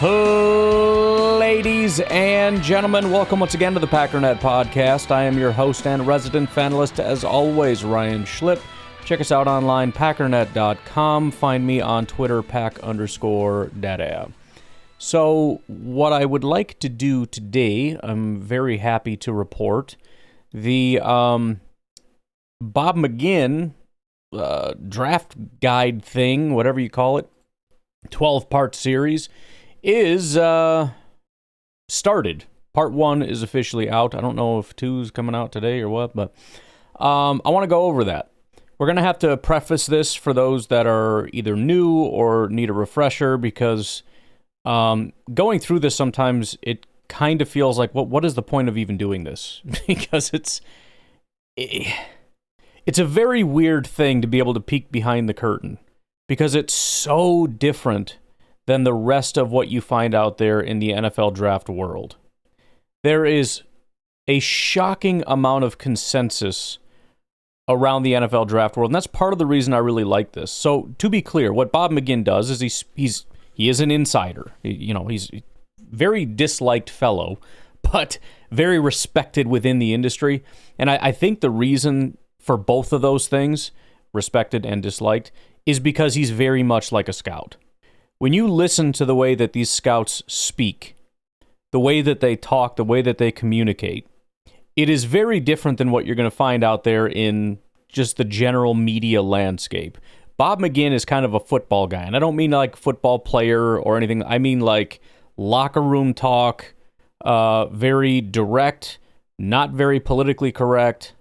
Ladies and gentlemen, welcome once again to the Packernet Podcast. I am your host and resident fanalist, as always, Ryan Schlip. Check us out online, packernet.com. Find me on Twitter, pack_data. So, what I would like to do today, I'm very happy to report, the Bob McGinn draft guide thing, whatever you call it, 12-part series, is started. Part 1 is officially out. I don't know if 2 is coming out today or what, but I want to go over that. We're going to have to preface this for those that are either new or need a refresher, because going through this sometimes it kind of feels like, what is the point of even doing this? Because it's a very weird thing to be able to peek behind the curtain, because it's so different than the rest of what you find out there in the NFL draft world. There is a shocking amount of consensus around the NFL draft world, and that's part of the reason I really like this. So, to be clear, what Bob McGinn does is he is an insider. He's a very disliked fellow, but very respected within the industry. And I think the reason for both of those things, respected and disliked, is because he's very much like a scout. When you listen to the way that these scouts speak, the way that they talk, the way that they communicate, it is very different than what you're going to find out there in just the general media landscape. Bob McGinn is kind of a football guy, and I don't mean like football player or anything. I mean like locker room talk, very direct, not very politically correct,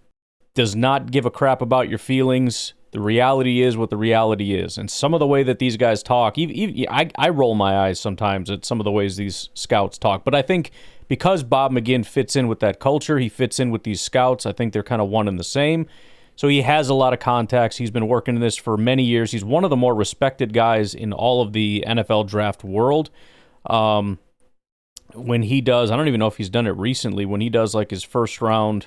does not give a crap about your feelings. The reality is what the reality is. And some of the way that these guys talk, I roll my eyes sometimes at some of the ways these scouts talk. But I think because Bob McGinn fits in with that culture, he fits in with these scouts, I think they're kind of one and the same. So he has a lot of contacts. He's been working in this for many years. He's one of the more respected guys in all of the NFL draft world. When he does, I don't even know if he's done it recently, when he does like his first round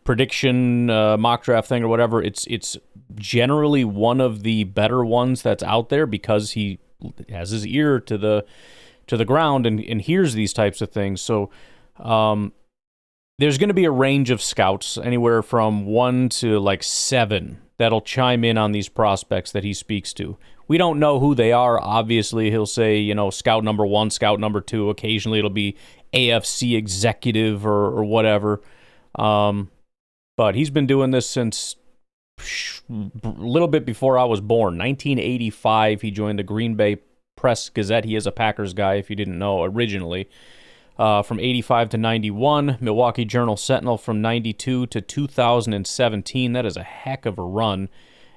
prediction mock draft thing or whatever, it's generally one of the better ones that's out there, because he has his ear to the ground and hears these types of things. So there's going to be a range of scouts, anywhere from 1 to like 7, that'll chime in on these prospects that he speaks to. We don't know who they are. Obviously, he'll say, scout number 1, scout number 2. Occasionally it'll be AFC executive or whatever. But he's been doing this since a little bit before I was born. 1985, he joined the Green Bay Press Gazette. He is a Packers guy, if you didn't know, originally. From 85 to 91, Milwaukee Journal Sentinel from 92 to 2017. That is a heck of a run.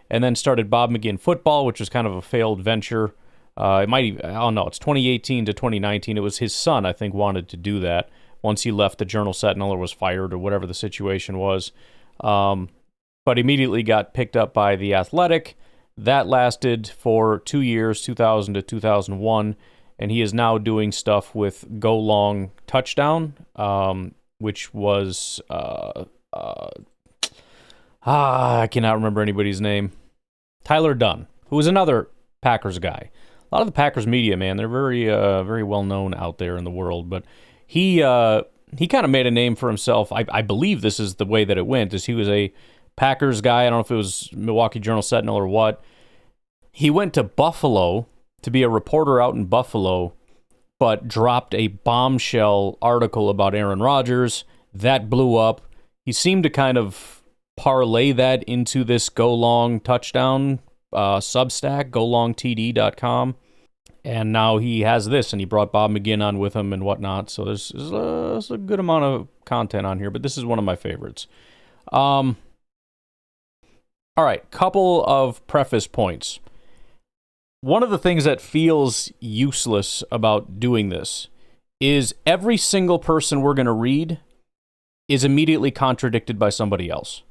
And then started Bob McGinn Football, which was kind of a failed venture. It's 2018 to 2019. It was his son, I think, wanted to do that once he left the Journal Sentinel or was fired or whatever the situation was. But immediately got picked up by The Athletic. That lasted for 2 years, 2000 to 2001, and he is now doing stuff with Go Long Touchdown, which was... I cannot remember anybody's name. Tyler Dunn, who was another Packers guy. A lot of the Packers media, man, they're very, very well known out there in the world, but he kind of made a name for himself. I believe this is the way that it went, is he was a Packers guy. I don't know if it was Milwaukee Journal Sentinel or what. He went to Buffalo to be a reporter out in Buffalo, but dropped a bombshell article about Aaron Rodgers. That blew up. He seemed to kind of parlay that into this Go Long Touchdown Substack, golongtd.com. And now he has this, and he brought Bob McGinn on with him and whatnot. So there's a good amount of content on here, but this is one of my favorites. All right, couple of preface points. One of the things that feels useless about doing this is every single person we're going to read is immediately contradicted by somebody else.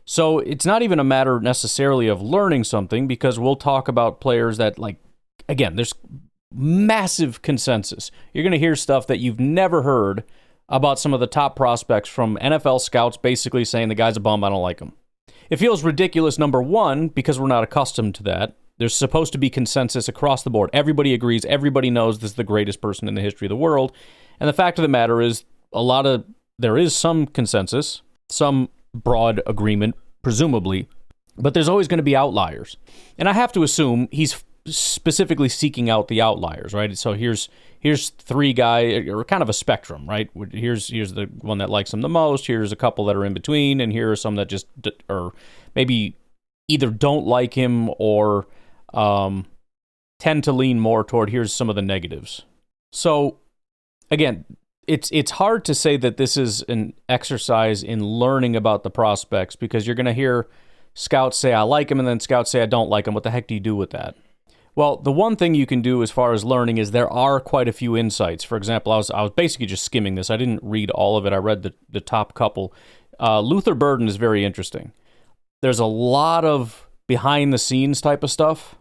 So it's not even a matter necessarily of learning something, because we'll talk about players that, like, again, there's massive consensus. You're going to hear stuff that you've never heard about some of the top prospects from NFL scouts basically saying the guy's a bum, I don't like him. It feels ridiculous, number one, because we're not accustomed to that. there's supposed to be consensus across the board. Everybody agrees. Everybody knows this is the greatest person in the history of the world. And the fact of the matter is, there is some consensus, some broad agreement, presumably, but there's always going to be outliers. And I have to assume he's specifically seeking out the outliers, right? So here's three guys, or kind of a spectrum, right? Here's the one that likes him the most. Here's a couple that are in between, and here are some that just, or maybe either don't like him or tend to lean more toward here's some of the negatives. So again, it's hard to say that this is an exercise in learning about the prospects, because you're going to hear scouts say, I like him, and then scouts say, I don't like him. What the heck do you do with that? Well, the one thing you can do as far as learning is there are quite a few insights. For example, I was basically just skimming this. I didn't read all of it. I read the top couple. Luther Burden is very interesting. There's a lot of behind-the-scenes type of stuff.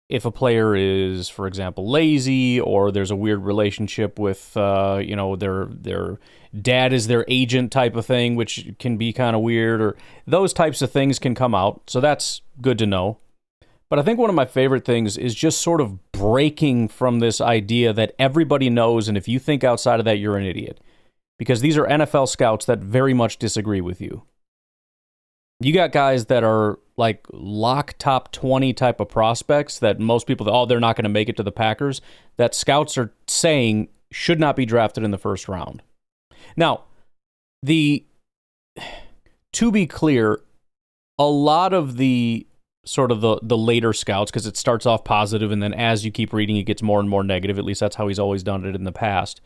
If a player is, for example, lazy, or there's a weird relationship with, their dad is their agent type of thing, which can be kind of weird, or those types of things can come out. So that's good to know. But I think one of my favorite things is just sort of breaking from this idea that everybody knows, and if you think outside of that, you're an idiot. Because these are NFL scouts that very much disagree with you. You got guys that are like lock top 20 type of prospects that most people, they're not going to make it to the Packers, that scouts are saying should not be drafted in the first round. Now, to be clear, a lot of the sort of the later scouts, because it starts off positive and then as you keep reading, it gets more and more negative. At least that's how he's always done it in the past.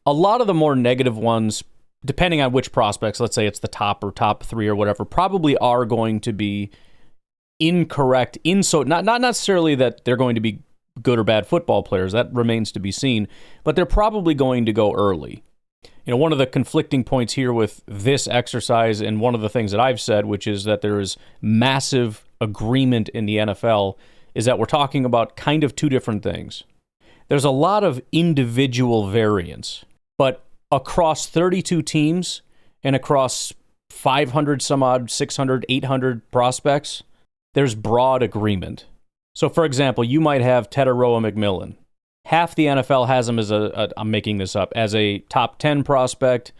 A lot of the more negative ones, depending on which prospects, let's say it's the top or top three or whatever, probably are going to be incorrect. Not necessarily that they're going to be good or bad football players. That remains to be seen. But they're probably going to go early. You know, one of the conflicting points here with this exercise, and one of the things that I've said, which is that there is massive agreement in the NFL, is that we're talking about kind of two different things. There's a lot of individual variance, but across 32 teams and across 500 some odd, 600, 800 prospects, there's broad agreement. So, for example, you might have Tetairoa McMillan. Half the NFL has him as I'm making this up, as a top 10 prospect.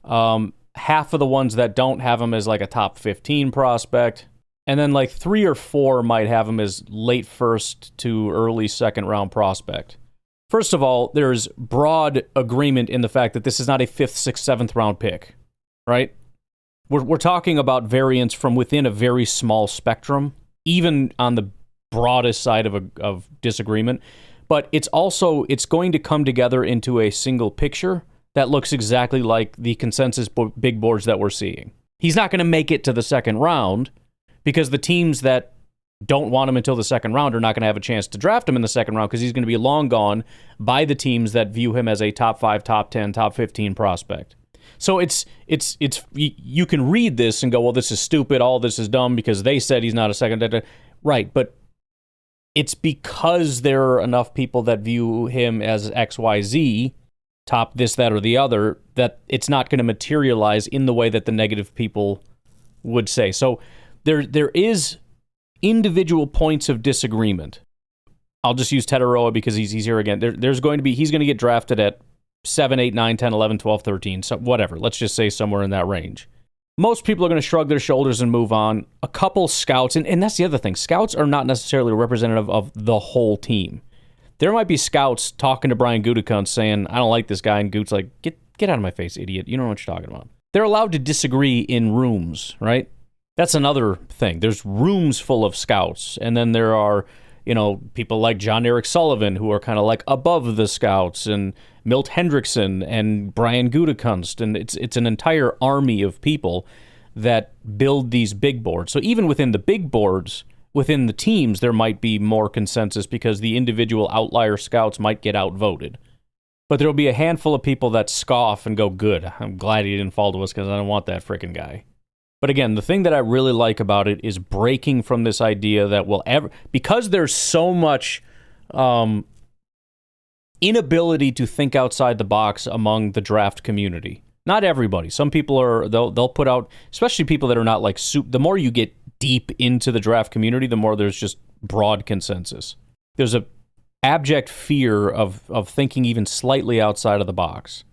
Half of the ones that don't have him as like a top 15 prospect. And then like 3 or 4 might have him as late first to early second round prospect. First of all, there's broad agreement in the fact that this is not a 5th, 6th, 7th round pick, right? We're talking about variance from within a very small spectrum, even on the broadest side of disagreement. But it's going to come together into a single picture that looks exactly like the consensus big boards that we're seeing. He's not going to make it to the second round because the teams that don't want him until the second round are not going to have a chance to draft him in the second round because he's going to be long gone by the teams that view him as a top 5, top 10, top 15 prospect. So it's you can read this and go, well, this is stupid, all this is dumb because they said he's not a second. Right, but it's because there are enough people that view him as XYZ, top this, that, or the other, that it's not going to materialize in the way that the negative people would say. So there is individual points of disagreement. I'll just use Tetairoa because he's here again. He's going to get drafted at 7, 8, 9, 10, 11, 12, 13, so whatever. Let's just say somewhere in that range. Most people are going to shrug their shoulders and move on. A couple scouts, and that's the other thing. Scouts are not necessarily representative of the whole team. There might be scouts talking to Brian Gutekunst saying, I don't like this guy, and Gute's like, get out of my face, idiot. You don't know what you're talking about. They're allowed to disagree in rooms, right? That's another thing. There's rooms full of scouts, and then there are, people like John Eric Sullivan who are kind of like above the scouts, and Milt Hendrickson and Brian Gutekunst, and it's an entire army of people that build these big boards. So even within the big boards, within the teams, there might be more consensus because the individual outlier scouts might get outvoted. But there'll be a handful of people that scoff and go, good, I'm glad he didn't fall to us because I don't want that freaking guy. But again, the thing that I really like about it is breaking from this idea that because there's so much inability to think outside the box among the draft community. Not everybody. Some people they'll put out, especially people that are not like the more you get deep into the draft community, the more there's just broad consensus. There's a abject fear of thinking even slightly outside of the box.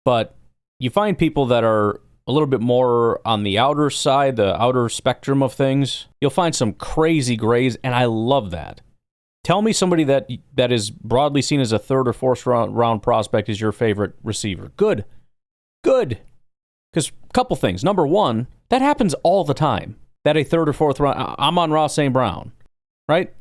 But you find people that are a little bit more on the outer side, the outer spectrum of things. You'll find some crazy grays, and I love that. Tell me somebody that is broadly seen as a third or fourth round prospect is your favorite receiver. Good. Because a couple things. Number one, that happens all the time. That a third or fourth round, Amon-Ra St. Brown, right?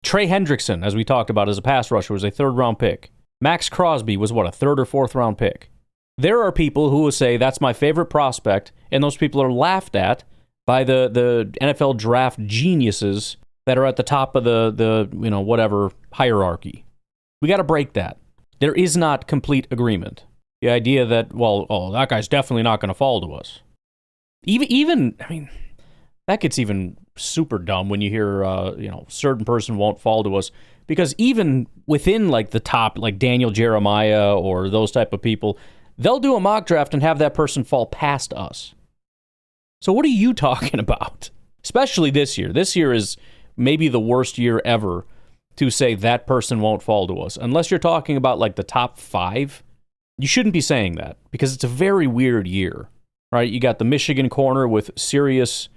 Trey Hendrickson, as we talked about as a pass rusher, was a third round pick. Max Crosby was a third or fourth round pick. There are people who will say that's my favorite prospect, and those people are laughed at by the NFL draft geniuses that are at the top of the whatever hierarchy. We got to break that. There is not complete agreement. The idea that, that guy's definitely not going to fall to us. Even that gets even super dumb when you hear, certain person won't fall to us. Because even within, the top, Daniel Jeremiah or those type of people, they'll do a mock draft and have that person fall past us. So what are you talking about? Especially this year. This year is maybe the worst year ever to say that person won't fall to us. Unless you're talking about, the top 5, you shouldn't be saying that because it's a very weird year, right? You got the Michigan corner with serious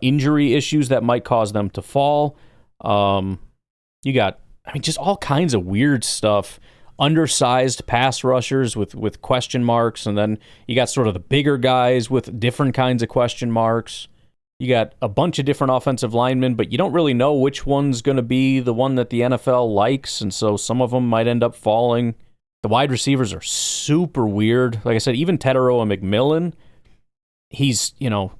injury issues that might cause them to fall. You got, just all kinds of weird stuff. Undersized pass rushers with question marks, and then you got sort of the bigger guys with different kinds of question marks. You got a bunch of different offensive linemen, but you don't really know which one's going to be the one that the NFL likes, and so some of them might end up falling. The wide receivers are super weird. Like I said, even Tetairoa McMillan, he's,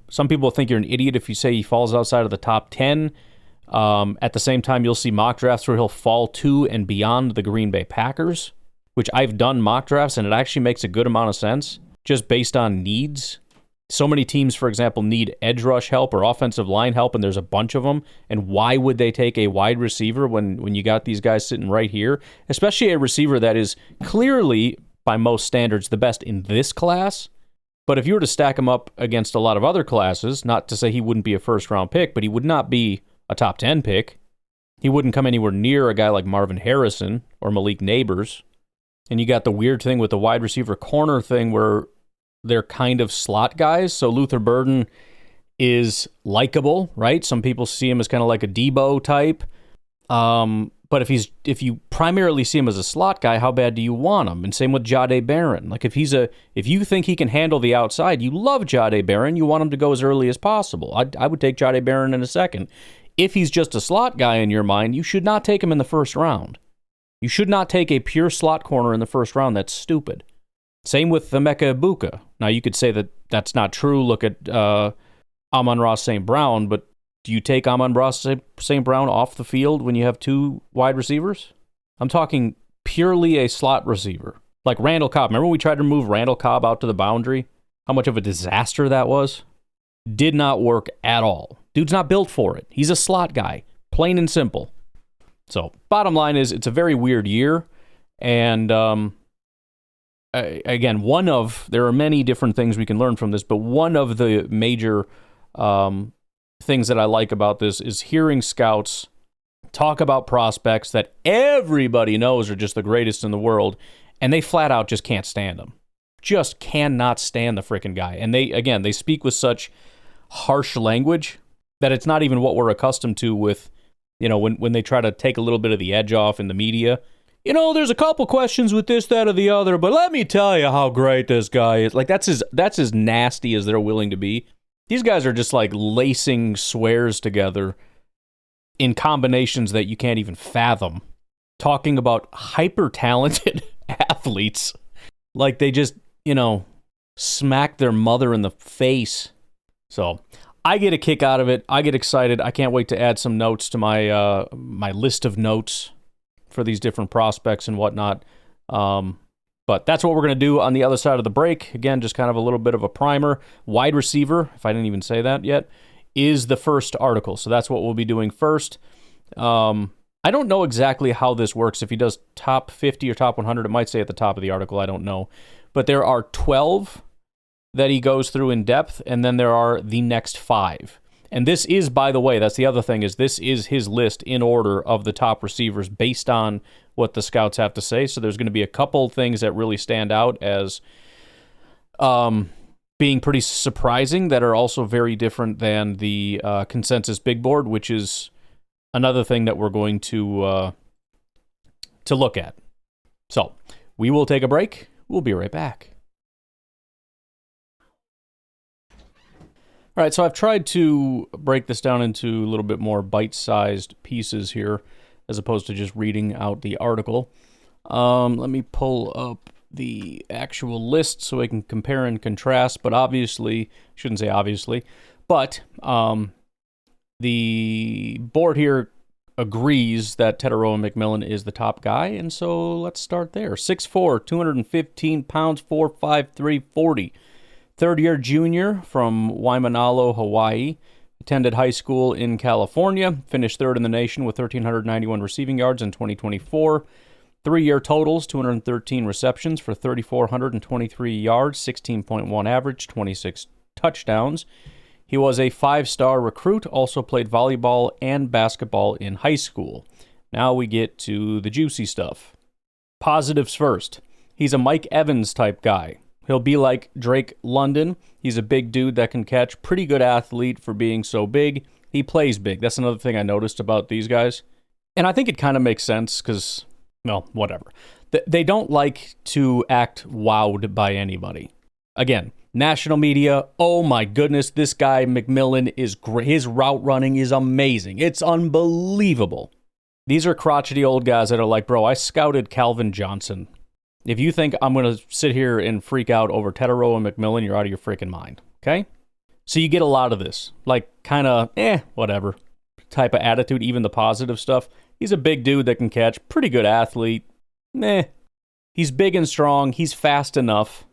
some people think you're an idiot if you say he falls outside of the top 10. At the same time, you'll see mock drafts where he'll fall to and beyond the Green Bay Packers, which I've done mock drafts, and it actually makes a good amount of sense, just based on needs. So many teams, for example, need edge rush help or offensive line help, and there's a bunch of them. And why would they take a wide receiver when you got these guys sitting right here? Especially a receiver that is clearly, by most standards, the best in this class. But if you were to stack him up against a lot of other classes, not to say he wouldn't be a first-round pick, but he would not be a top 10 pick. He wouldn't come anywhere near a guy like Marvin Harrison or Malik Nabers. And you got the weird thing with the wide receiver corner thing where they're kind of slot guys. So Luther Burden is likable, right? Some people see him as kind of like a Debo type. But if you primarily see him as a slot guy, how bad do you want him? And same with Jahdae Barron. If you think he can handle the outside, you love Jahdae Barron, you want him to go as early as possible. I would take Jahdae Barron in a second. If he's just a slot guy in your mind, you should not take him in the first round. You should not take a pure slot corner in the first round. That's stupid. Same with Emeka Egbuka. Now, you could say that that's not true. Look at Amon-Ra St. Brown, but do you take Amon-Ra St. Brown off the field when you have 2 wide receivers? I'm talking purely a slot receiver. Like Randall Cobb. Remember when we tried to move Randall Cobb out to the boundary? How much of a disaster that was? Did not work at all. Dude's not built for it. He's a slot guy. Plain and simple. So, bottom line is, it's a very weird year. And, again, there are many different things we can learn from this, but one of the major things that I like about this is hearing scouts talk about prospects that everybody knows are just the greatest in the world, and they flat out just can't stand them. Just cannot stand the freaking guy. And they speak with such harsh language that it's not even what we're accustomed to with, when they try to take a little bit of the edge off in the media. There's a couple questions with this, that, or the other, but let me tell you how great this guy is. That's as nasty as they're willing to be. These guys are just lacing swears together in combinations that you can't even fathom. Talking about hyper-talented athletes. Like they just, smack their mother in the face. So, I get a kick out of it. I get excited. I can't wait to add some notes to my my list of notes for these different prospects and whatnot. But that's what we're going to do on the other side of the break. Again, just kind of a little bit of a primer. Wide receiver, if I didn't even say that yet, is the first article. So that's what we'll be doing first. I don't know exactly how this works. If he does top 50 or top 100, it might say at the top of the article. I don't know. But there are 12 that he goes through in depth, and then there are the next 5. And this is, by the way, that's the other thing, is this is his list in order of the top receivers based on what the scouts have to say. So there's going to be a couple things that really stand out as being pretty surprising that are also very different than the consensus big board, which is another thing that we're going to look at. So we will take a break. We'll be right back. All right, so I've tried to break this down into a little bit more bite-sized pieces here, as opposed to just reading out the article. Let me pull up the actual list so I can compare and contrast, but obviously, shouldn't say obviously, but the board here agrees that Tetairoa McMillan is the top guy, and so let's start there. 6'4", 215 pounds, 4'5", 340. Third-year junior from Waimanalo, Hawaii. Attended high school in California. Finished third in the nation with 1,391 receiving yards in 2024. 3-year totals, 213 receptions for 3,423 yards, 16.1 average, 26 touchdowns. He was a 5-star recruit, also played volleyball and basketball in high school. Now we get to the juicy stuff. Positives first. He's a Mike Evans type guy. He'll be like Drake London. He's a big dude that can catch. Pretty good athlete for being so big. He plays big. That's another thing I noticed about these guys. And I think it kind of makes sense because, well, whatever. They don't like to act wowed by anybody. Again, national media, oh my goodness, this guy McMillan is great. His route running is amazing. It's unbelievable. These are crotchety old guys that are like, bro, I scouted Calvin Johnson. If you think I'm going to sit here and freak out over Tetairoa McMillan, you're out of your freaking mind, okay? So you get a lot of this, like kind of, whatever type of attitude, even the positive stuff. He's a big dude that can catch, pretty good athlete. He's big and strong. He's fast enough.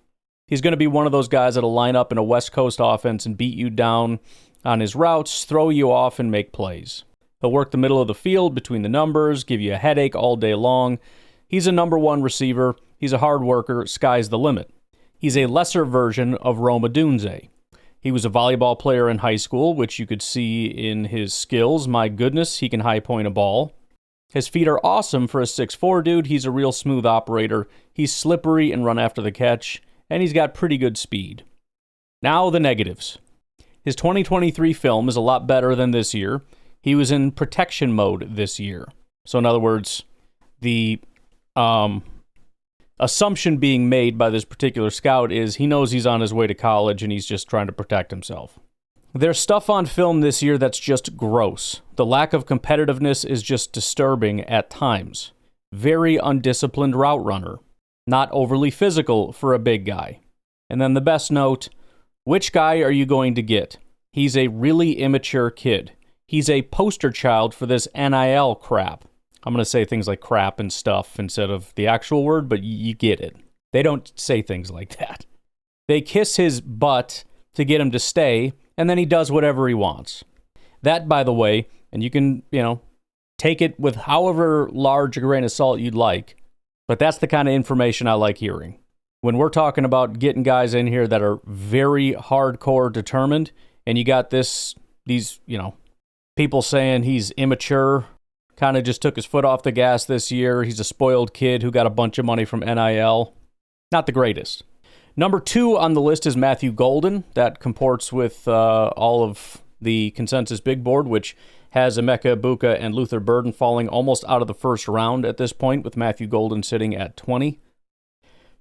He's going to be one of those guys that'll line up in a West Coast offense and beat you down on his routes, throw you off, and make plays. He'll work the middle of the field between the numbers, give you a headache all day long. He's a number one receiver. He's a hard worker. Sky's the limit. He's a lesser version of Rome Odunze. He was a volleyball player in high school, which you could see in his skills. My goodness, he can high point a ball. His feet are awesome for a 6'4" dude. He's a real smooth operator. He's slippery and run after the catch, and he's got pretty good speed. Now the negatives. His 2023 film is a lot better than this year. He was in protection mode this year. So in other words, the assumption being made by this particular scout is he knows he's on his way to college and he's just trying to protect himself. There's stuff on film this year that's just gross. The lack of competitiveness is just disturbing at times. Very undisciplined route runner. Not overly physical for a big guy. And then the best note, which guy are you going to get? He's a really immature kid. He's a poster child for this NIL crap. I'm going to say things like crap and stuff instead of the actual word, but you get it. They don't say things like that. They kiss his butt to get him to stay, and then he does whatever he wants. That, by the way, and you can, take it with however large a grain of salt you'd like, but that's the kind of information I like hearing. When we're talking about getting guys in here that are very hardcore determined, and you got these, people saying he's immature, kind of just took his foot off the gas this year. He's a spoiled kid who got a bunch of money from NIL. Not the greatest. Number 2 on the list is Matthew Golden. That comports with all of the consensus big board, which has Emeka Egbuka and Luther Burden falling almost out of the first round at this point, with Matthew Golden sitting at 20.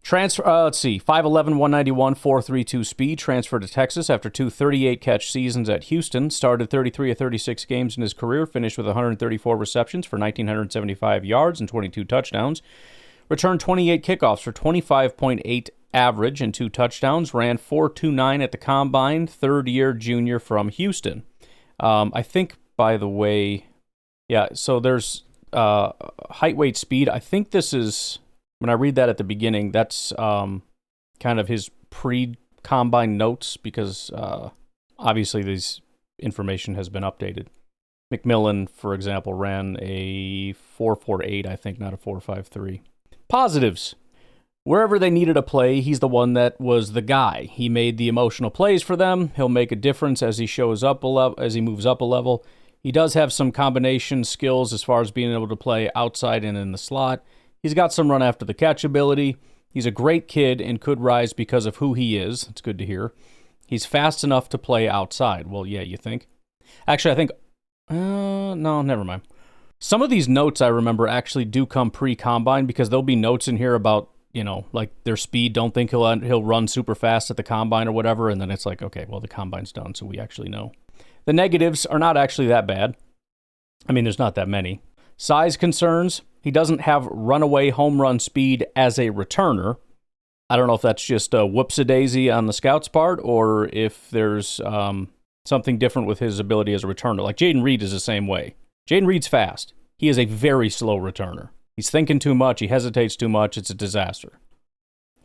Transfer, 5'11", 191, 4.32 speed, transferred to Texas after 2 38-catch seasons at Houston, started 33 of 36 games in his career, finished with 134 receptions for 1,975 yards and 22 touchdowns, returned 28 kickoffs for 25.8 average and 2 touchdowns, ran 4.29 at the Combine, third-year junior from Houston. I think, by the way, so there's height, weight, speed. I think this is... When I read that at the beginning, that's kind of his pre-combine notes because obviously this information has been updated. McMillan, for example, ran a 4.48, I think, not a 4.53. Positives. Wherever they needed a play, he's the one that was the guy. He made the emotional plays for them. He'll make a difference as he shows up a level, as he moves up a level. He does have some combination skills as far as being able to play outside and in the slot. He's got some run after the catch ability. He's a great kid and could rise because of who he is. It's good to hear. He's fast enough to play outside. Well, yeah, you think? Actually, I think... no, never mind. Some of these notes I remember actually do come pre-combine because there'll be notes in here about, like their speed. Don't think he'll run super fast at the combine or whatever. And then it's like, okay, well, the combine's done, so we actually know. The negatives are not actually that bad. I mean, there's not that many. Size concerns. He doesn't have runaway home run speed as a returner. I don't know if that's just a whoops-a-daisy on the scout's part or if there's something different with his ability as a returner. Like Jayden Reed is the same way. Jayden Reed's fast. He is a very slow returner. He's thinking too much. He hesitates too much. It's a disaster.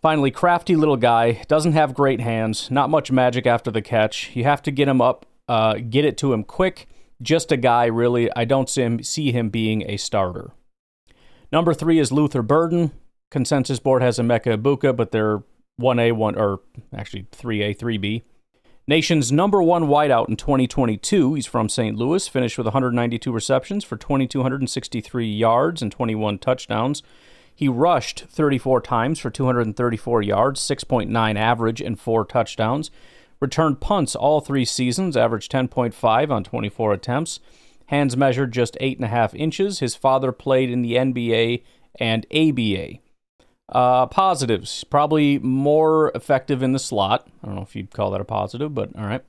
Finally, crafty little guy. Doesn't have great hands. Not much magic after the catch. You have to get him up, get it to him quick. Just a guy, really. I don't see him being a starter. Number 3 is Luther Burden. Consensus board has Emeka Egbuka, but they're 3A, 3B. Nation's number 1 wideout in 2022. He's from St. Louis, finished with 192 receptions for 2,263 yards and 21 touchdowns. He rushed 34 times for 234 yards, 6.9 average, and 4 touchdowns. Returned punts all 3 seasons, averaged 10.5 on 24 attempts. Hands measured just 8.5 inches. His father played in the NBA and ABA. Positives, probably more effective in the slot. I don't know if you'd call that a positive, but all right.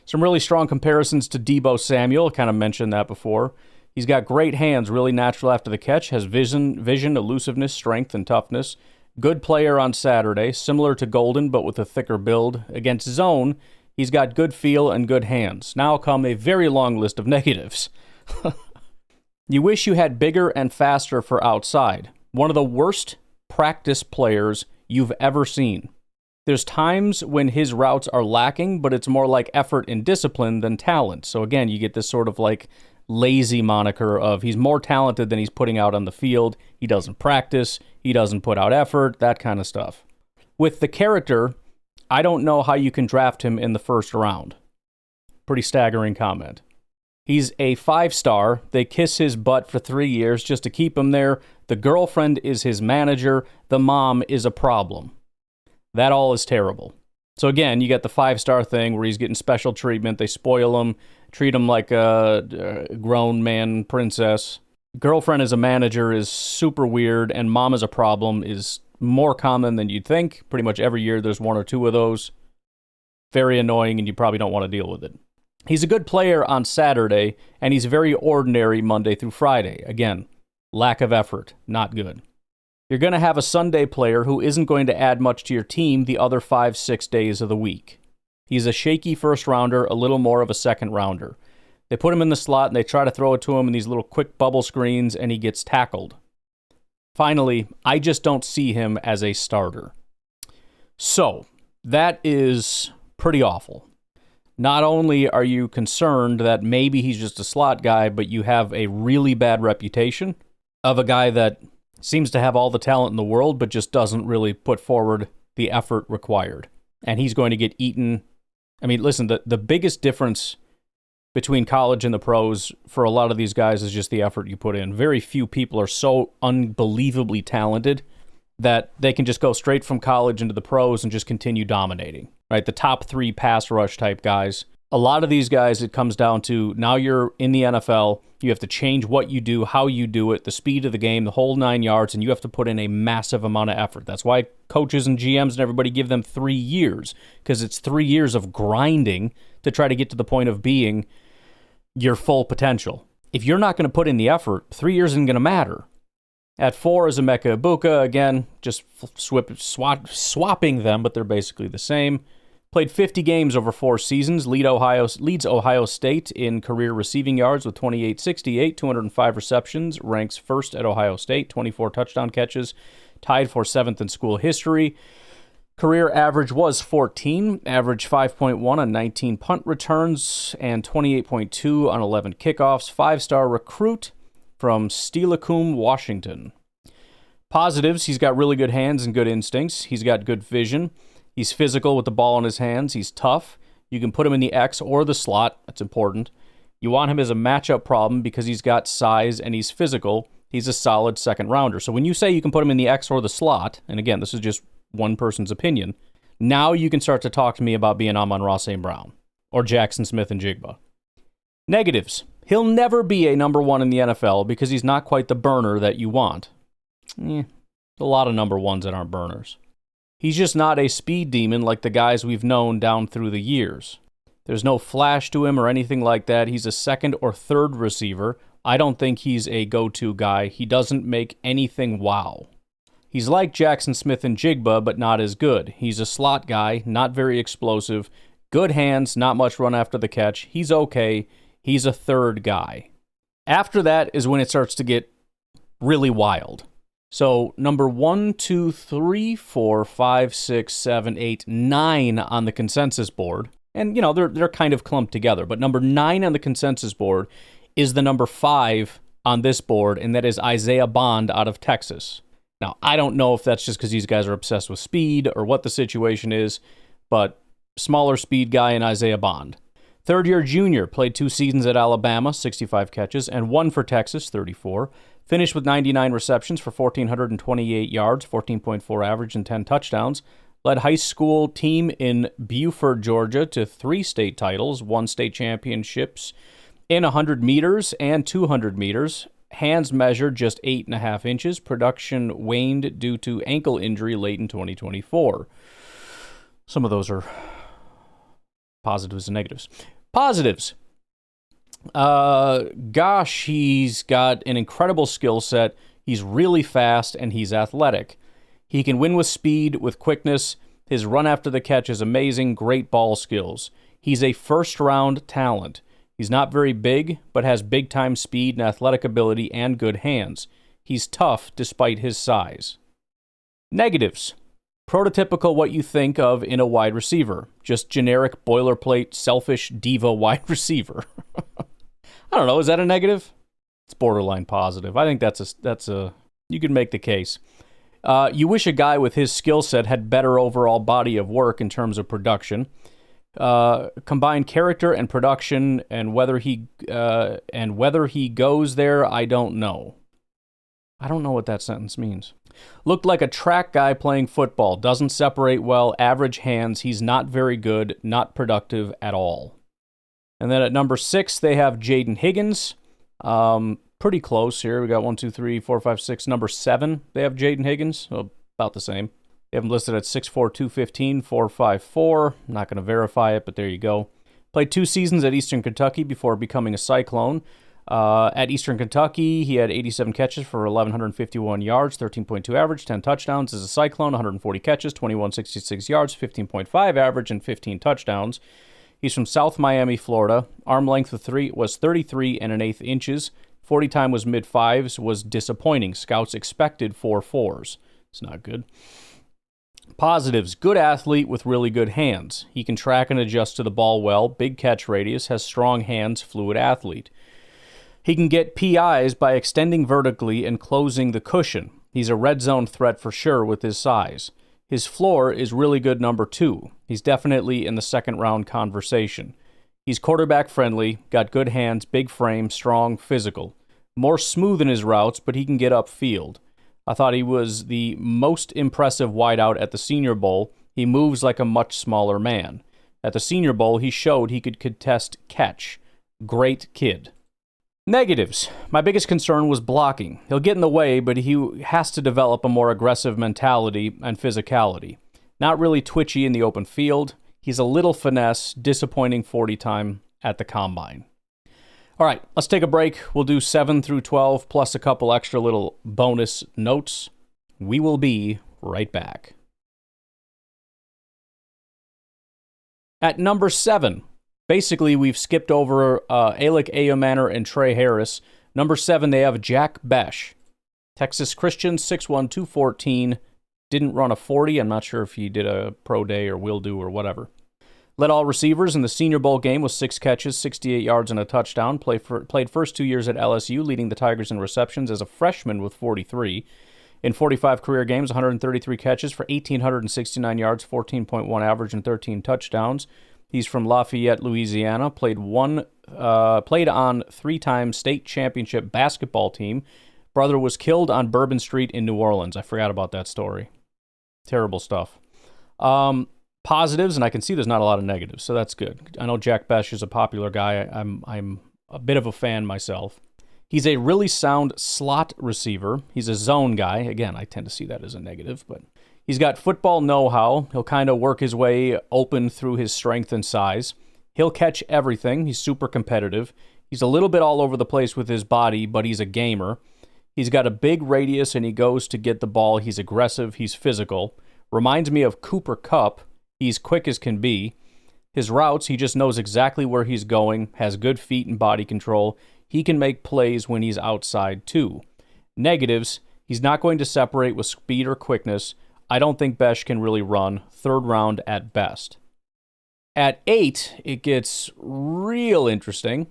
Some really strong comparisons to Deebo Samuel. Kind of mentioned that before. He's got great hands, really natural after the catch. Has vision, elusiveness, strength, and toughness. Good player on Saturday, similar to Golden, but with a thicker build. Against zone, he's got good feel and good hands. Now come a very long list of negatives. You wish you had bigger and faster for outside. One of the worst practice players you've ever seen. There's times when his routes are lacking, but it's more like effort and discipline than talent. So again, you get this sort of like lazy moniker of he's more talented than he's putting out on the field. He doesn't practice. He doesn't put out effort, that kind of stuff. With the character, I don't know how you can draft him in the first round. Pretty staggering comment. He's a 5-star. They kiss his butt for 3 years just to keep him there. The girlfriend is his manager. The mom is a problem. That all is terrible. So again, you got the 5-star thing where he's getting special treatment. They spoil him, treat him like a grown man princess. Girlfriend as a manager is super weird, and mom is a problem is more common than you'd think. Pretty much every year there's 1 or 2 of those. Very annoying, and you probably don't want to deal with it. He's a good player on Saturday, and he's very ordinary Monday through Friday. Again, lack of effort, not good. You're going to have a Sunday player who isn't going to add much to your team the other 5-6 days of the week. He's a shaky first rounder, a little more of a second rounder. They put him in the slot, and they try to throw it to him in these little quick bubble screens, and he gets tackled. Finally, I just don't see him as a starter. So, that is pretty awful. Not only are you concerned that maybe he's just a slot guy, but you have a really bad reputation of a guy that seems to have all the talent in the world, but just doesn't really put forward the effort required. And he's going to get eaten. I mean, listen, the biggest difference between college and the pros for a lot of these guys is just the effort you put in. Very few people are so unbelievably talented that they can just go straight from college into the pros and just continue dominating, right? The top 3 pass rush type guys. A lot of these guys, it comes down to now you're in the NFL, you have to change what you do, how you do it, the speed of the game, the whole 9 yards, and you have to put in a massive amount of effort. That's why coaches and GMs and everybody give them 3 years, because it's 3 years of grinding to try to get to the point of being your full potential. If you're not going to put in the effort, 3 years isn't going to matter. At 4 is Emeka Egbuka, again, just swapping them, but they're basically the same. Played 50 games over 4 seasons, leads Ohio State in career receiving yards with 28.68, 205 receptions, ranks first at Ohio State, 24 touchdown catches, tied for 7th in school history. Career average was 14, average 5.1 on 19 punt returns, and 28.2 on 11 kickoffs. 5-star recruit from Steilacoom, Washington. Positives, he's got really good hands and good instincts. He's got good vision. He's physical with the ball in his hands. He's tough. You can put him in the X or the slot. That's important. You want him as a matchup problem because he's got size and he's physical. He's a solid second rounder. So when you say you can put him in the X or the slot, and again, this is just one person's opinion, now you can start to talk to me about being Amon-Ra St. Brown or Jackson Smith-Njigba. Negatives. He'll never be a number one in the NFL because he's not quite the burner that you want. A lot of number ones that aren't burners. He's just not a speed demon like the guys we've known down through the years. There's no flash to him or anything like that. He's a second or third receiver. I don't think he's a go-to guy. He doesn't make anything wow. He's like Jackson Smith-Njigba, but not as good. He's a slot guy, not very explosive. Good hands, not much run after the catch. He's okay. He's a third guy. After that is when it starts to get really wild. So number 1, 2, 3, 4, 5, 6, 7, 8, 9 on the consensus board. And, you know, they're kind of clumped together. But number 9 on the consensus board is the number 5 on this board, and that is Isaiah Bond out of Texas. Now, I don't know if that's just because these guys are obsessed with speed or what the situation is, but smaller speed guy in Isaiah Bond. Third-year junior, played 2 seasons at Alabama, 65 catches, and 1 for Texas, 34. Finished with 99 receptions for 1,428 yards, 14.4 average, and 10 touchdowns. Led high school team in Buford, Georgia to 3 state titles, 1 state championships in 100 meters and 200 meters. Hands measured just 8.5 inches. Production waned due to ankle injury late in 2024. Some of those are positives and negatives. Positives. Gosh, he's got an incredible skill set. He's really fast and he's athletic. He can win with speed, with quickness. His run after the catch is amazing. Great ball skills. He's a first-round talent. He's not very big, but has big-time speed and athletic ability and good hands. He's tough despite his size. Negatives. Prototypical what you think of in a wide receiver. Just generic boilerplate, selfish diva wide receiver. I don't know, is that a negative? It's borderline positive. I think that's a you can make the case. You wish a guy with his skill set had better overall body of work in terms of production. Combine character and production, and whether he goes there, I don't know. I don't know what that sentence means. Looked like a track guy playing football. Doesn't separate well. Average hands. He's not very good. Not productive at all. And then at number 6, they have Jaden Higgins. Pretty close here. We got 1, 2, 3, 4, 5, 6. Number 7, they have Jaden Higgins. So about the same. They have him listed at 6'4", 215, 4.54. I'm not going to verify it, but there you go. Played 2 seasons at Eastern Kentucky before becoming a Cyclone. At Eastern Kentucky, he had 87 catches for 1,151 yards, 13.2 average, 10 touchdowns. As a Cyclone, 140 catches, 2,166 yards, 15.5 average, and 15 touchdowns. He's from South Miami, Florida. Arm length was 33 and an eighth inches. 40 time was mid-5s, was disappointing. Scouts expected 4.4s. It's not good. Positives. Good athlete with really good hands. He can track and adjust to the ball well. Big catch radius. Has strong hands. Fluid athlete. He can get PIs by extending vertically and closing the cushion. He's a red zone threat for sure with his size. His floor is really good number 2. He's definitely in the second round conversation. He's quarterback friendly, got good hands, big frame, strong, physical. More smooth in his routes, but he can get upfield. I thought he was the most impressive wideout at the Senior Bowl. He moves like a much smaller man. At the Senior Bowl, he showed he could contest catch. Great kid. Negatives. My biggest concern was blocking. He'll get in the way, but he has to develop a more aggressive mentality and physicality. Not really twitchy in the open field. He's a little finesse, disappointing 40 time at the combine. All right, let's take a break. We'll do 7 through 12 plus a couple extra little bonus notes. We will be right back. At number 7, basically we've skipped over Alec Ayomanor and Trey Harris. Number 7, they have Jack Bech. Texas Christian, 6'1", 214. Didn't run a 40. I'm not sure if he did a pro day or will do or whatever. Led all receivers in the Senior Bowl game with 6 catches, 68 yards, and a touchdown. Played first 2 years at LSU, leading the Tigers in receptions as a freshman with 43. In 45 career games, 133 catches for 1,869 yards, 14.1 average, and 13 touchdowns. He's from Lafayette, Louisiana. Played on 3-time state championship basketball team. Brother was killed on Bourbon Street in New Orleans. I forgot about that story. Terrible stuff. Positives, and I can see there's not a lot of negatives, so that's good. I know Jack Bech is a popular guy. I'm a bit of a fan myself. He's a really sound slot receiver. He's a zone guy. Again, I tend to see that as a negative, but he's got football know-how. He'll kind of work his way open through his strength and size. He'll catch everything. He's super competitive. He's a little bit all over the place with his body, but he's a gamer. He's got a big radius, and he goes to get the ball. He's aggressive. He's physical. Reminds me of Cooper Kupp. He's quick as can be. His routes, he just knows exactly where he's going, has good feet and body control. He can make plays when he's outside, too. Negatives, he's not going to separate with speed or quickness. I don't think Bech can really run. 3rd round at best. At 8, it gets real interesting.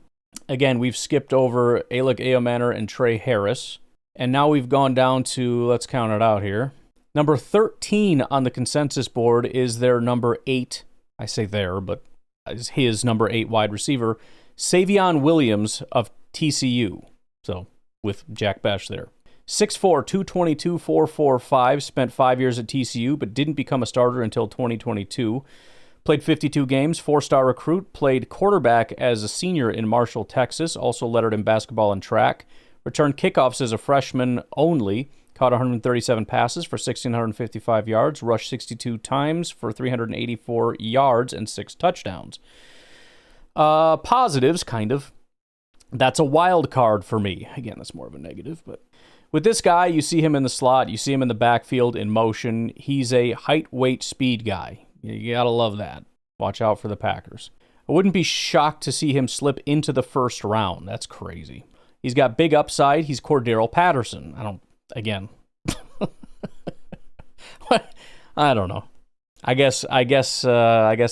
Again, we've skipped over Alec Eomanor and Trey Harris. And now we've gone down to, let's count it out here. Number 13 on the consensus board is their number 8. I say there, but is his number 8 wide receiver, Savion Williams of TCU. So, with Jack Bech there. 6'4", 222, 445, spent 5 years at TCU, but didn't become a starter until 2022. Played 52 games, 4-star recruit, played quarterback as a senior in Marshall, Texas, also lettered in basketball and track. Returned kickoffs as a freshman only, caught 137 passes for 1,655 yards, rushed 62 times for 384 yards and 6 touchdowns. Positives, kind of. That's a wild card for me. Again, that's more of a negative, but with this guy, you see him in the slot, you see him in the backfield in motion. He's a height, weight, speed guy. You gotta love that. Watch out for the Packers. I wouldn't be shocked to see him slip into the 1st round. That's crazy. He's got big upside. He's Cordero Patterson. I don't know. I guess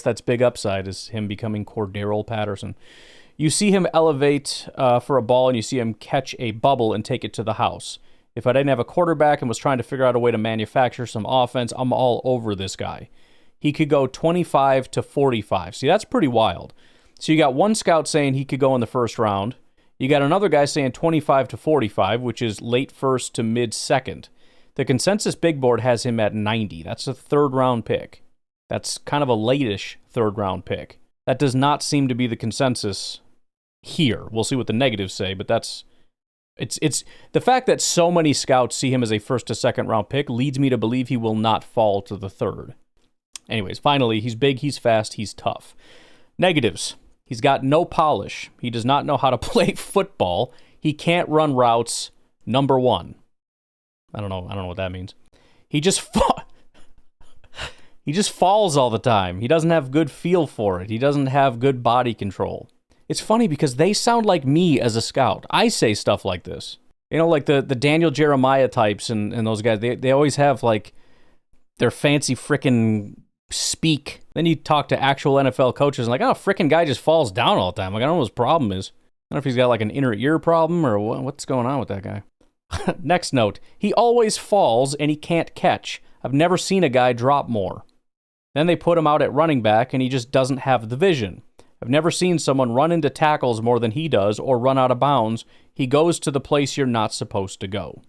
that's big upside, is him becoming Cordero Patterson. You see him elevate for a ball, and you see him catch a bubble and take it to the house. If I didn't have a quarterback and was trying to figure out a way to manufacture some offense, I'm all over this guy. He could go 25 to 45. See, that's pretty wild. So you got one scout saying he could go in the 1st round. You got another guy saying 25 to 45, which is late 1st to mid 2nd. The consensus big board has him at 90. That's a 3rd round pick. That's kind of a late-ish 3rd round pick. That does not seem to be the consensus here. We'll see what the negatives say, but it's the fact that so many scouts see him as a 1st to 2nd round pick leads me to believe he will not fall to the 3rd. Anyways, finally, he's big, he's fast, he's tough. Negatives. He's got no polish. He does not know how to play football. He can't run routes. Number 1. I don't know what that means. He just falls all the time. He doesn't have good feel for it. He doesn't have good body control. It's funny because they sound like me as a scout. I say stuff like this. You know, like the Daniel Jeremiah types and those guys, they always have like their fancy frickin' speak. Then you talk to actual NFL coaches and like, oh, frickin' guy just falls down all the time. Like, I don't know what his problem is. I don't know if he's got like an inner ear problem or what's going on with that guy. Next note, he always falls and he can't catch. I've never seen a guy drop more. Then they put him out at running back and he just doesn't have the vision. I've never seen someone run into tackles more than he does or run out of bounds. He goes to the place you're not supposed to go.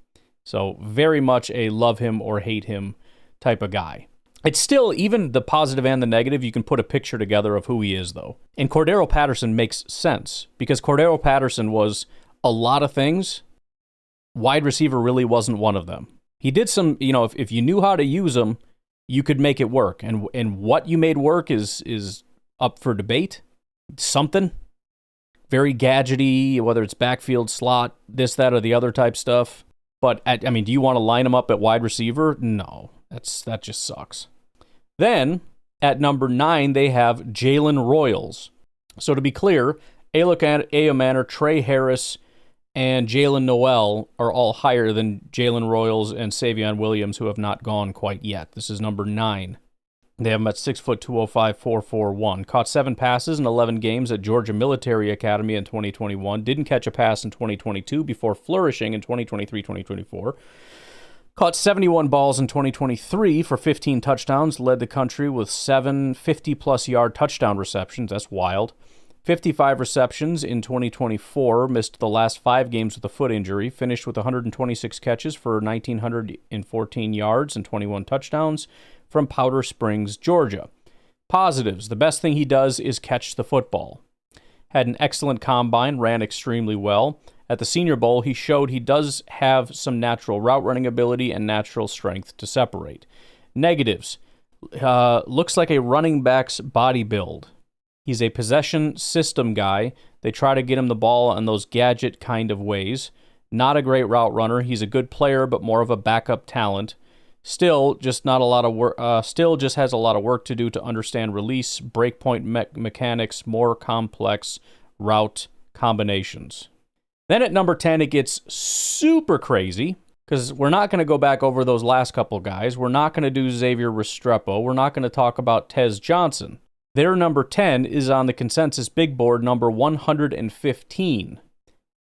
So very much a love him or hate him type of guy. It's still, even the positive and the negative, you can put a picture together of who he is, though. And Cordero Patterson makes sense because Cordero Patterson was a lot of things. Wide receiver really wasn't one of them. He did some, if you knew how to use them, you could make it work. And what you made work is up for debate. Something. Very gadgety, whether it's backfield, slot, this, that, or the other type stuff. But, do you want to line him up at wide receiver? No. That just sucks. Then, at number 9, they have Jalen Royals. So to be clear, Alec Eomanor, Trey Harris, and Jalen Noel are all higher than Jalen Royals and Savion Williams, who have not gone quite yet. This is number 9. They have him at 6 foot 205, 441. Caught 7 passes in 11 games at Georgia Military Academy in 2021. Didn't catch a pass in 2022 before flourishing in 2023-2024. Caught 71 balls in 2023 for 15 touchdowns, led the country with 7 50-plus yard touchdown receptions. That's wild. 55 receptions in 2024, missed the last 5 games with a foot injury, finished with 126 catches for 1,914 yards and 21 touchdowns from Powder Springs, Georgia. Positives: the best thing he does is catch the football. Had an excellent combine, ran extremely well. At the Senior Bowl, he showed he does have some natural route running ability and natural strength to separate. Negatives: looks like a running back's body build. He's a possession system guy. They try to get him the ball in those gadget kind of ways. Not a great route runner. He's a good player, but more of a backup talent. Still, just not a lot of work. Still, just has a lot of work to do to understand release, breakpoint mechanics, more complex route combinations. Then at number 10, it gets super crazy because we're not going to go back over those last couple guys. We're not going to do Xavier Restrepo. We're not going to talk about Tez Johnson. Their number 10 is on the consensus big board, number 115.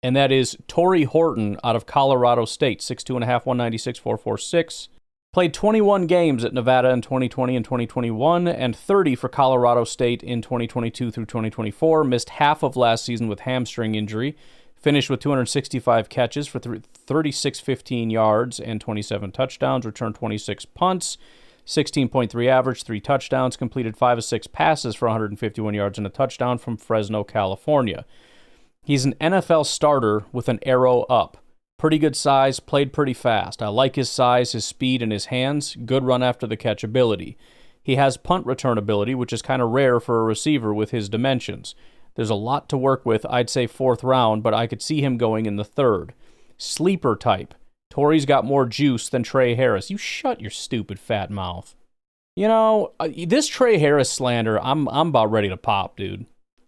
And that is Torrey Horton out of Colorado State, 6'2.5", 196, 446. Played 21 games at Nevada in 2020 and 2021, and 30 for Colorado State in 2022 through 2024. Missed half of last season with hamstring injury. Finished with 265 catches for 3,615 yards and 27 touchdowns. Returned 26 punts, 16.3 average, 3 touchdowns. Completed 5 of 6 passes for 151 yards and a touchdown from Fresno, California. He's an NFL starter with an arrow up. Pretty good size, played pretty fast. I like his size, his speed, and his hands. Good run after the catch ability. He has punt return ability, which is kind of rare for a receiver with his dimensions. There's a lot to work with. I'd say 4th round, but I could see him going in the 3rd. Sleeper type. Torrey's got more juice than Trey Harris. You shut your stupid fat mouth. You know, this Trey Harris slander, I'm about ready to pop, dude.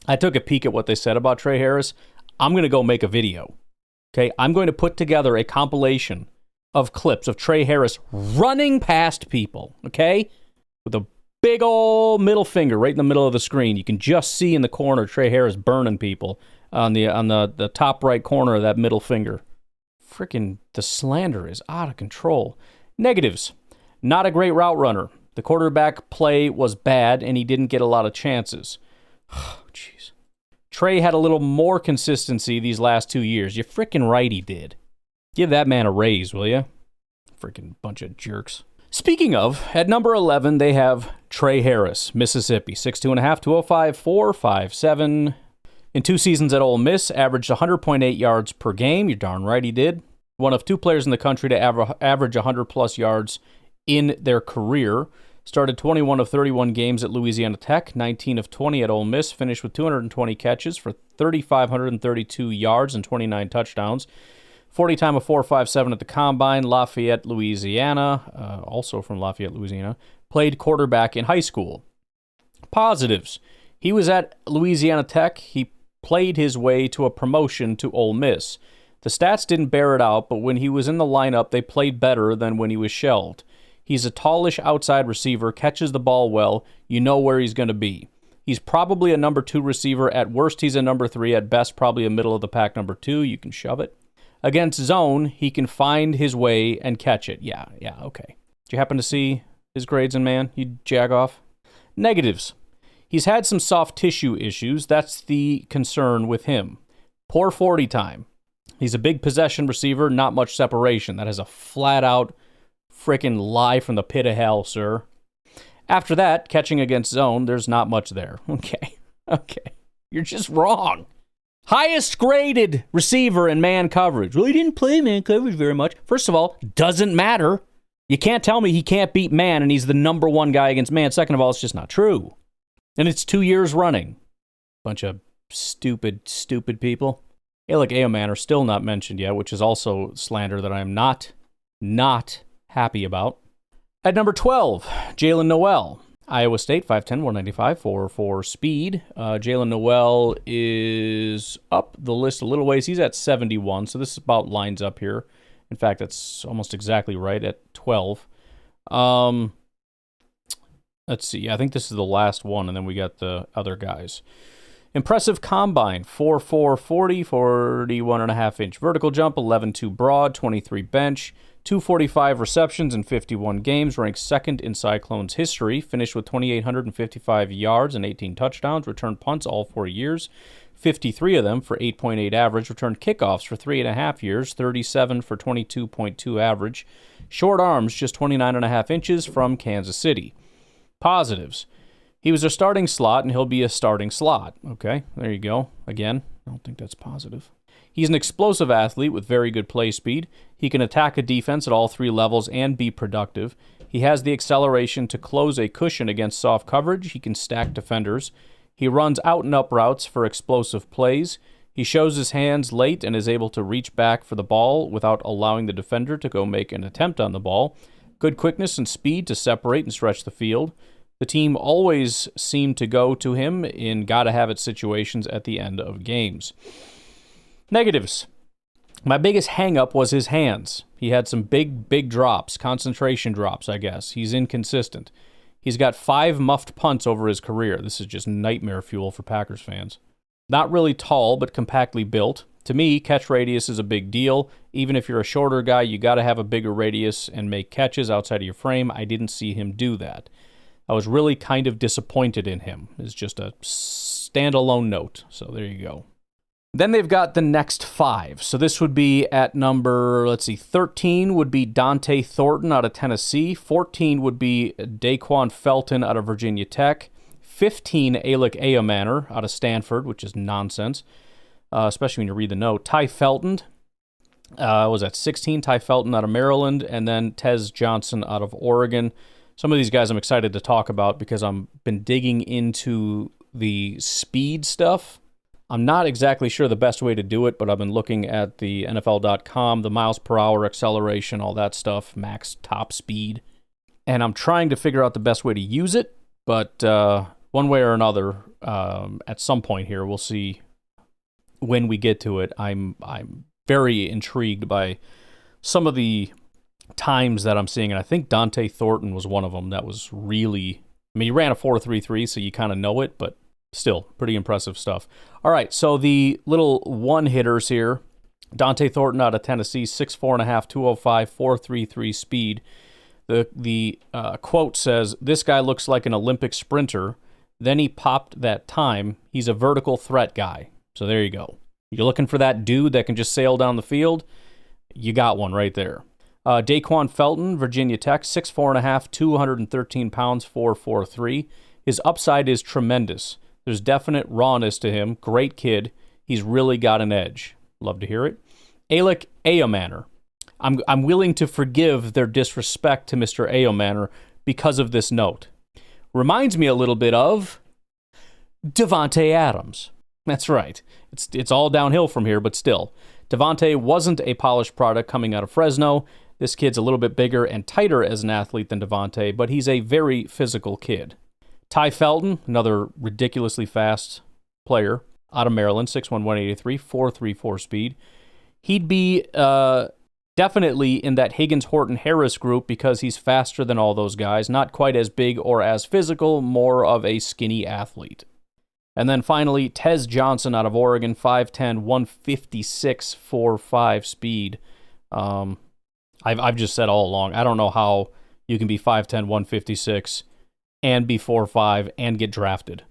I took a peek at what they said about Trey Harris. I'm going to go make a video. Okay, I'm going to put together a compilation of clips of Trey Harris running past people, okay? With a big old middle finger right in the middle of the screen. You can just see in the corner Trey Harris burning people on the top right corner of that middle finger. Freaking, the slander is out of control. Negatives: not a great route runner. The quarterback play was bad, and he didn't get a lot of chances. Oh, jeez. Trey had a little more consistency these last 2 years. You're freaking right he did. Give that man a raise, will you? Freaking bunch of jerks. Speaking of, at number 11, they have Trey Harris, Mississippi, 6'2.5", 205, 457. In 2 seasons at Ole Miss, averaged 100.8 yards per game. You're darn right he did. One of 2 players in the country to average 100-plus yards in their career. Started 21 of 31 games at Louisiana Tech, 19 of 20 at Ole Miss, finished with 220 catches for 3,532 yards and 29 touchdowns. 40 time of 4.57 at the Combine, Lafayette, Louisiana, also from Lafayette, Louisiana. Played quarterback in high school. Positives: he was at Louisiana Tech. He played his way to a promotion to Ole Miss. The stats didn't bear it out, but when he was in the lineup, they played better than when he was shelved. He's a tallish outside receiver, catches the ball well. You know where he's going to be. He's probably a number 2 receiver. At worst, he's a number 3. At best, probably a middle-of-the-pack number 2. You can shove it. Against zone, he can find his way and catch it. Yeah, okay. Did you happen to see his grades in man, you jag off? Negatives: he's had some soft tissue issues. That's the concern with him. Poor 40 time. He's a big possession receiver, not much separation. That is a flat-out frickin' lie from the pit of hell, sir. After that, catching against zone, there's not much there. Okay. You're just wrong. Highest graded receiver in man coverage. Well, he didn't play man coverage very much. First of all, doesn't matter. You can't tell me he can't beat man and he's the number 1 guy against man. Second of all, it's just not true. And it's 2 years running. Bunch of stupid people. Alec Aoman are still not mentioned yet, which is also slander that I am not happy about. At number 12, Jalen Noel. Iowa State, 5'10", 195, 4.4 speed. Jalen Noel is up the list a little ways. He's at 71, so this about lines up here. In fact, that's almost exactly right at 12. Let's see. I think this is the last one, and then we got the other guys. Impressive combine, 4.4 40, 41.5-inch vertical jump, 11.2 broad, 23 bench, 245 receptions in 51 games, ranked second in Cyclones history, finished with 2,855 yards and 18 touchdowns, returned punts all 4 years, 53 of them for 8.8 average, returned kickoffs for 3.5 years, 37 for 22.2 average, short arms just 29.5 inches from Kansas City. Positives. He was a starting slot, and he'll be a starting slot. Okay, there you go. Again, I don't think that's positive. He's an explosive athlete with very good play speed. He can attack a defense at all 3 levels and be productive. He has the acceleration to close a cushion against soft coverage. He can stack defenders. He runs out and up routes for explosive plays. He shows his hands late and is able to reach back for the ball without allowing the defender to go make an attempt on the ball. Good quickness and speed to separate and stretch the field. The team always seemed to go to him in gotta-have-it situations at the end of games. Negatives. My biggest hang-up was his hands. He had some big drops, concentration drops, I guess. He's inconsistent. He's got 5 muffed punts over his career. This is just nightmare fuel for Packers fans. Not really tall, but compactly built. To me, catch radius is a big deal. Even if you're a shorter guy, you got to have a bigger radius and make catches outside of your frame. I didn't see him do that. I was really kind of disappointed in him. It's just a standalone note. So there you go. Then they've got the next 5. So this would be at number, 13 would be Dante Thornton out of Tennessee. 14 would be Daquan Felton out of Virginia Tech. 15, Alec Ayomanor out of Stanford, which is nonsense, especially when you read the note. Ty Felton was at 16, Ty Felton out of Maryland, and then Tez Johnson out of Oregon. Some of these guys I'm excited to talk about because I've been digging into the speed stuff. I'm not exactly sure the best way to do it, but I've been looking at the NFL.com, the miles per hour acceleration, all that stuff, max top speed. And I'm trying to figure out the best way to use it, but one way or another, at some point here, we'll see when we get to it. I'm very intrigued by some of the times that I'm seeing, and I think Dante Thornton was one of them that was really, he ran a 4.33, so you kind of know it, but still, pretty impressive stuff. All right, so the little one-hitters here. Dante Thornton out of Tennessee, 6'4.5", 205, 4.33 speed. The quote says, "This guy looks like an Olympic sprinter. Then he popped that time. He's a vertical threat guy." So there you go. You're looking for that dude that can just sail down the field? You got one right there. Daquan Felton, Virginia Tech, 6'4.5", 213 pounds, 4.43. His upside is tremendous. There's definite rawness to him. Great kid. He's really got an edge. Love to hear it. Alec Ayomanor. I'm willing to forgive their disrespect to Mr. Ayomanor because of this note. Reminds me a little bit of Davante Adams. That's right. It's all downhill from here, but still. Davante wasn't a polished product coming out of Fresno. This kid's a little bit bigger and tighter as an athlete than Davante, but he's a very physical kid. Ty Felton, another ridiculously fast player out of Maryland, 6'1", 183, 4.34 speed. He'd be definitely in that Higgins-Horton-Harris group because he's faster than all those guys, not quite as big or as physical, more of a skinny athlete. And then finally, Tez Johnson out of Oregon, 5'10", 156, 4.5 speed. I've just said all along, I don't know how you can be 5'10", 156 and be 4.5 and get drafted.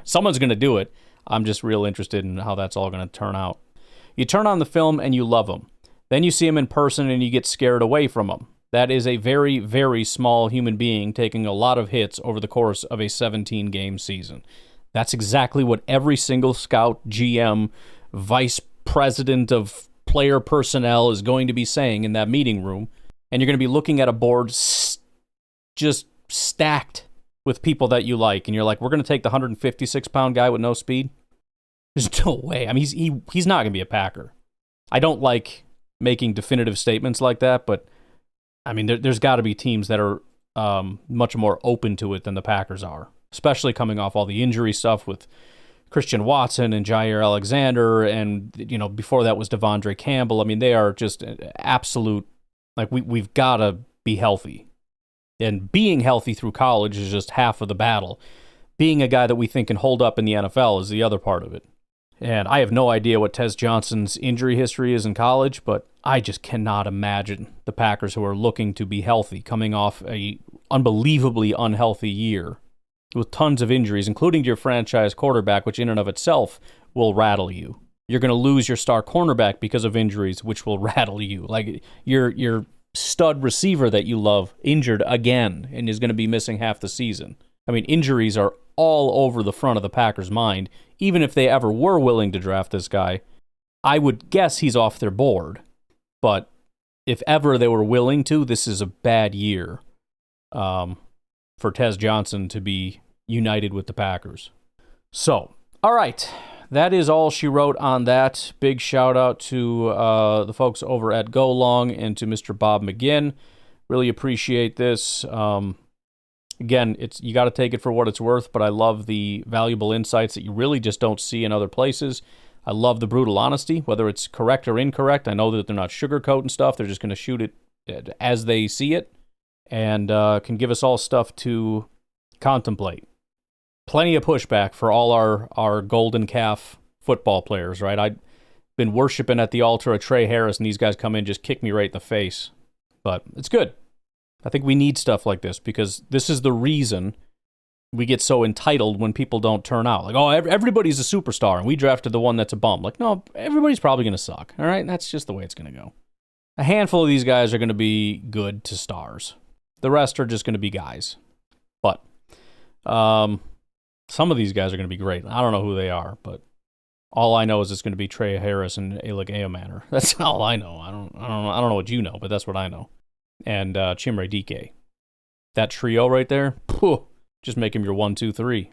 Someone's going to do it. I'm just real interested in how that's all going to turn out. You turn on the film and you love him. Then you see him in person and you get scared away from him. That is a very, very small human being taking a lot of hits over the course of a 17-game season. That's exactly what every single scout, GM, vice president of player personnel is going to be saying in that meeting room. And you're going to be looking at a board just stacked with people that you like. And you're like, we're going to take the 156-pound guy with no speed? There's no way. I mean, he's not going to be a Packer. I don't like making definitive statements like that, but I mean, there's got to be teams that are much more open to it than the Packers are, especially coming off all the injury stuff with Christian Watson and Jair Alexander, and before that was Devondre Campbell. I mean, they are just absolute. Like we've got to be healthy, and being healthy through college is just half of the battle. being a guy that we think can hold up in the NFL is the other part of it. And I have no idea what Tez Johnson's injury history is in college, but I just cannot imagine the Packers, who are looking to be healthy, coming off a unbelievably unhealthy year with tons of injuries, including to your franchise quarterback, which in and of itself will rattle you. You're going to lose your star cornerback because of injuries, which will rattle you. Like your stud receiver that you love injured again and is going to be missing half the season. I mean, injuries are all over the front of the Packers' mind. Even if they ever were willing to draft this guy, I would guess he's off their board. But if ever they were willing to, this is a bad year for Tez Johnson to be united with the Packers. So, all right. That is all she wrote on that. Big shout out to the folks over at Go Long and to Mr. Bob McGinn. Really appreciate this. Again, you got to take it for what it's worth, but I love the valuable insights that you really just don't see in other places. I love the brutal honesty, whether it's correct or incorrect. I know that they're not sugarcoating stuff. They're just going to shoot it as they see it, and can give us all stuff to contemplate. Plenty of pushback for all our golden calf football players, right? I've been worshiping at the altar of Trey Harris, and these guys come in and just kick me right in the face. But it's good. I think we need stuff like this, because this is the reason we get so entitled when people don't turn out. Like, oh, everybody's a superstar, and we drafted the one that's a bum. Like, no, everybody's probably going to suck, all right? That's just the way it's going to go. A handful of these guys are going to be good to stars. The rest are just going to be guys. But some of these guys are going to be great. I don't know who they are, but all I know is it's going to be Trey Harris and Alec Eomanor. That's all I know. I don't know what you know, but that's what I know. And Chimere Dike. That trio right there, just make him your 1, 2, 3.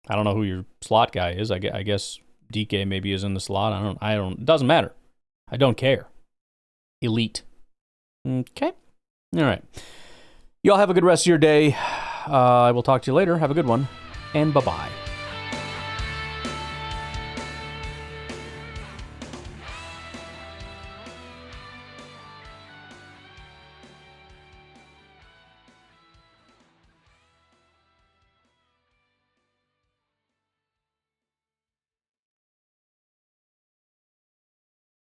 I don't know who your slot guy is. I guess Dike maybe is in the slot. I don't. It doesn't matter. I don't care. Elite. Okay. All right. Y'all have a good rest of your day. I will talk to you later. Have a good one. And bye-bye.